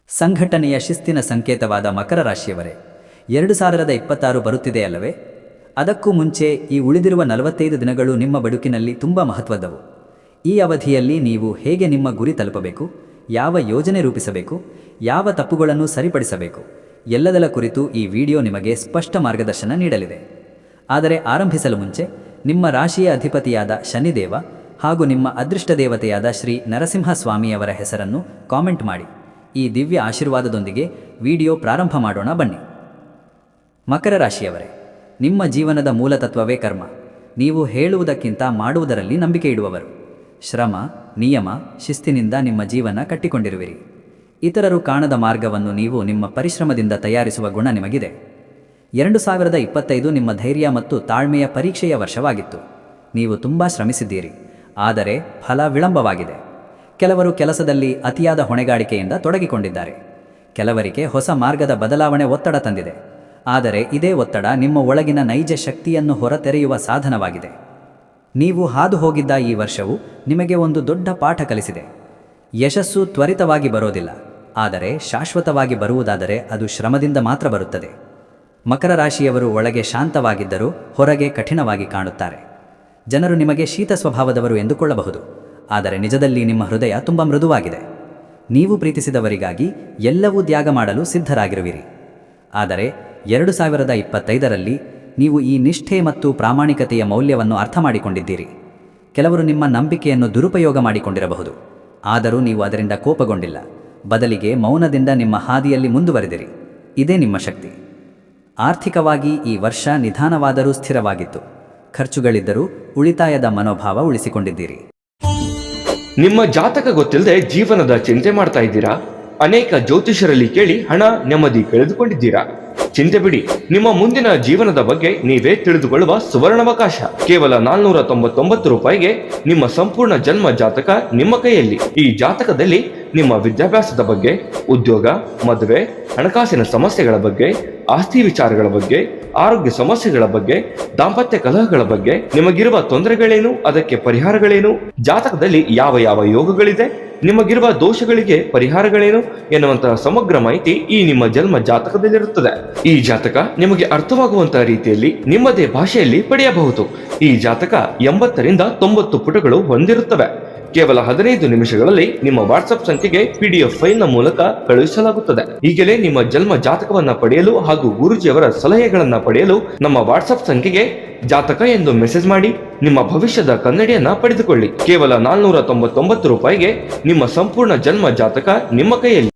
ಸಂಘಟನೆಯ ಶಿಸ್ತಿನ ಸಂಕೇತವಾದ ಮಕರ ರಾಶಿಯವರೇ, 2026 ಬರುತ್ತಿದೆಯಲ್ಲವೇ? ಅದಕ್ಕೂ ಮುಂಚೆ ಈ ಉಳಿದಿರುವ 45 ದಿನಗಳು ನಿಮ್ಮ ಬದುಕಿನಲ್ಲಿ ತುಂಬ ಮಹತ್ವದವು. ಈ ಅವಧಿಯಲ್ಲಿ ನೀವು ಹೇಗೆ ನಿಮ್ಮ ಗುರಿ ತಲುಪಬೇಕು, ಯಾವ ಯೋಜನೆ ರೂಪಿಸಬೇಕು, ಯಾವ ತಪ್ಪುಗಳನ್ನು ಸರಿಪಡಿಸಬೇಕು ಎಲ್ಲದರ ಕುರಿತು ಈ ವಿಡಿಯೋ ನಿಮಗೆ ಸ್ಪಷ್ಟ ಮಾರ್ಗದರ್ಶನ ನೀಡಲಿದೆ. ಆದರೆ ಆರಂಭಿಸಲು ಮುಂಚೆ ನಿಮ್ಮ ರಾಶಿಯ ಅಧಿಪತಿಯಾದ ಶನಿದೇವ ಹಾಗೂ ನಿಮ್ಮ ಅದೃಷ್ಟ ದೇವತೆಯಾದ ಶ್ರೀ ನರಸಿಂಹಸ್ವಾಮಿಯವರ ಹೆಸರನ್ನು ಕಾಮೆಂಟ್ ಮಾಡಿ. ಈ ದಿವ್ಯ ಆಶೀರ್ವಾದದೊಂದಿಗೆ ವಿಡಿಯೋ ಪ್ರಾರಂಭ ಮಾಡೋಣ ಬನ್ನಿ. ಮಕರ ರಾಶಿಯವರೇ, ನಿಮ್ಮ ಜೀವನದ ಮೂಲತತ್ವವೇ ಕರ್ಮ. ನೀವು ಹೇಳುವುದಕ್ಕಿಂತ ಮಾಡುವುದರಲ್ಲಿ ನಂಬಿಕೆ ಇಡುವವರು. ಶ್ರಮ, ನಿಯಮ, ಶಿಸ್ತಿನಿಂದ ನಿಮ್ಮ ಜೀವನ ಕಟ್ಟಿಕೊಂಡಿರುವಿರಿ. ಇತರರು ಕಾಣದ ಮಾರ್ಗವನ್ನು ನೀವು ನಿಮ್ಮ ಪರಿಶ್ರಮದಿಂದ ತಯಾರಿಸುವ ಗುಣ ನಿಮಗಿದೆ. 2025 ನಿಮ್ಮ ಧೈರ್ಯ ಮತ್ತು ತಾಳ್ಮೆಯ ಪರೀಕ್ಷೆಯ ವರ್ಷವಾಗಿತ್ತು. ನೀವು ತುಂಬ ಶ್ರಮಿಸಿದ್ದೀರಿ, ಆದರೆ ಫಲ ವಿಳಂಬವಾಗಿದೆ. ಕೆಲವರು ಕೆಲಸದಲ್ಲಿ ಅತಿಯಾದ ಹೊಣೆಗಾರಿಕೆಯಿಂದ ತೊಡಗಿಕೊಂಡಿದ್ದಾರೆ. ಕೆಲವರಿಗೆ ಹೊಸ ಮಾರ್ಗದ ಬದಲಾವಣೆ ಒತ್ತಡ ತಂದಿದೆ. ಆದರೆ ಇದೇ ಒತ್ತಡ ನಿಮ್ಮ ಒಳಗಿನ ನೈಜ ಶಕ್ತಿಯನ್ನು ಹೊರತೆರೆಯುವ ಸಾಧನವಾಗಿದೆ. ನೀವು ಹಾದು ಹೋಗಿದ್ದ ಈ ವರ್ಷವು ನಿಮಗೆ ಒಂದು ದೊಡ್ಡ ಪಾಠ ಕಲಿಸಿದೆ. ಯಶಸ್ಸು ತ್ವರಿತವಾಗಿ ಬರೋದಿಲ್ಲ, ಆದರೆ ಶಾಶ್ವತವಾಗಿ ಬರುವುದಾದರೆ ಅದು ಶ್ರಮದಿಂದ ಮಾತ್ರ ಬರುತ್ತದೆ. ಮಕರ ರಾಶಿಯವರು ಒಳಗೆ ಶಾಂತವಾಗಿದ್ದರೂ ಹೊರಗೆ ಕಠಿಣವಾಗಿ ಕಾಣುತ್ತಾರೆ. ಜನರು ನಿಮಗೆ ಶೀತ ಸ್ವಭಾವದವರು ಎಂದುಕೊಳ್ಳಬಹುದು, ಆದರೆ ನಿಜದಲ್ಲಿ ನಿಮ್ಮ ಹೃದಯ ತುಂಬ ಮೃದುವಾಗಿದೆ. ನೀವು ಪ್ರೀತಿಸಿದವರಿಗಾಗಿ ಎಲ್ಲವೂ ತ್ಯಾಗ ಮಾಡಲು ಸಿದ್ಧರಾಗಿರುವಿರಿ. ಆದರೆ 2025ರಲ್ಲಿ ನೀವು ಈ ನಿಷ್ಠೆ ಮತ್ತು ಪ್ರಾಮಾಣಿಕತೆಯ ಮೌಲ್ಯವನ್ನು ಅರ್ಥ ಮಾಡಿಕೊಂಡಿದ್ದೀರಿ. ಕೆಲವರು ನಿಮ್ಮ ನಂಬಿಕೆಯನ್ನು ದುರುಪಯೋಗ ಮಾಡಿಕೊಂಡಿರಬಹುದು, ಆದರೂ ನೀವು ಅದರಿಂದ ಕೋಪಗೊಂಡಿಲ್ಲ. ಬದಲಿಗೆ ಮೌನದಿಂದ ನಿಮ್ಮ ಹಾದಿಯಲ್ಲಿ ಮುಂದುವರೆದಿರಿ. ಇದೇ ನಿಮ್ಮ ಶಕ್ತಿ. ಆರ್ಥಿಕವಾಗಿ ಈ ವರ್ಷ ನಿಧಾನವಾದರೂ ಸ್ಥಿರವಾಗಿತ್ತು. ಖರ್ಚುಗಳಿದ್ದರೂ ಉಳಿತಾಯದ ಮನೋಭಾವ ಉಳಿಸಿಕೊಂಡಿದ್ದೀರಿ. ನಿಮ್ಮ ಜಾತಕ ಗೊತ್ತಿಲ್ಲದೆ ಜೀವನದ ಚಿಂತೆ ಮಾಡ್ತಾ ಇದ್ದೀರಾ? ಅನೇಕ ಜ್ಯೋತಿಷರಲ್ಲಿ ಕೇಳಿ ಹಣ ನೆಮ್ಮದಿ ಕಳೆದುಕೊಂಡಿದ್ದೀರಾ? ಚಿಂತೆ ಬಿಡಿ, ನಿಮ್ಮ ಮುಂದಿನ ಜೀವನದ ಬಗ್ಗೆ ನೀವೇ ತಿಳಿದುಕೊಳ್ಳುವ ಸುವರ್ಣಾವಕಾಶ. ಕೇವಲ 499 ರೂಪಾಯಿಗೆ ನಿಮ್ಮ ಸಂಪೂರ್ಣ ಜನ್ಮ ಜಾತಕ ನಿಮ್ಮ ಕೈಯಲ್ಲಿ. ಈ ಜಾತಕದಲ್ಲಿ ನಿಮ್ಮ ವಿದ್ಯಾಭ್ಯಾಸದ ಬಗ್ಗೆ, ಉದ್ಯೋಗ, ಮದುವೆ, ಹಣಕಾಸಿನ ಸಮಸ್ಯೆಗಳ ಬಗ್ಗೆ, ಆಸ್ತಿ ವಿಚಾರಗಳ ಬಗ್ಗೆ, ಆರೋಗ್ಯ ಸಮಸ್ಯೆಗಳ ಬಗ್ಗೆ, ದಾಂಪತ್ಯ ಕಲಹಗಳ ಬಗ್ಗೆ, ನಿಮಗಿರುವ ತೊಂದರೆಗಳೇನು, ಅದಕ್ಕೆ ಪರಿಹಾರಗಳೇನು, ಜಾತಕದಲ್ಲಿ ಯಾವ ಯಾವ ಯೋಗಗಳಿದೆ, ನಿಮಗಿರುವ ದೋಷಗಳಿಗೆ ಪರಿಹಾರಗಳೇನು ಎನ್ನುವಂತಹ ಸಮಗ್ರ ಮಾಹಿತಿ ಈ ನಿಮ್ಮ ಜನ್ಮ ಜಾತಕದಲ್ಲಿರುತ್ತದೆ. ಈ ಜಾತಕ ನಿಮಗೆ ಅರ್ಥವಾಗುವಂತಹ ರೀತಿಯಲ್ಲಿ ನಿಮ್ಮದೇ ಭಾಷೆಯಲ್ಲಿ ಪಡೆಯಬಹುದು. ಈ ಜಾತಕ 80ರಿಂದ 90 ಪುಟಗಳು ಹೊಂದಿರುತ್ತವೆ. ಕೇವಲ 15 ನಿಮಿಷಗಳಲ್ಲಿ ನಿಮ್ಮ ವಾಟ್ಸ್ಆಪ್ ಸಂಖ್ಯೆಗೆ PDF ಫೈಲ್ನ ಮೂಲಕ ಕಳುಹಿಸಲಾಗುತ್ತದೆ. ಈಗಲೇ ನಿಮ್ಮ ಜನ್ಮ ಜಾತಕವನ್ನ ಪಡೆಯಲು ಹಾಗೂ ಗುರುಜಿಯವರ ಸಲಹೆಗಳನ್ನ ಪಡೆಯಲು ನಮ್ಮ ವಾಟ್ಸ್ಆಪ್ ಸಂಖ್ಯೆಗೆ ಜಾತಕ ಎಂದು ಮೆಸೇಜ್ ಮಾಡಿ ನಿಮ್ಮ ಭವಿಷ್ಯದ ಕನ್ನಡಿಯನ್ನ ಪಡೆದುಕೊಳ್ಳಿ. ಕೇವಲ 499 ರೂಪಾಯಿಗೆ ನಿಮ್ಮ ಸಂಪೂರ್ಣ ಜನ್ಮ ಜಾತಕ ನಿಮ್ಮ ಕೈಯಲ್ಲಿ.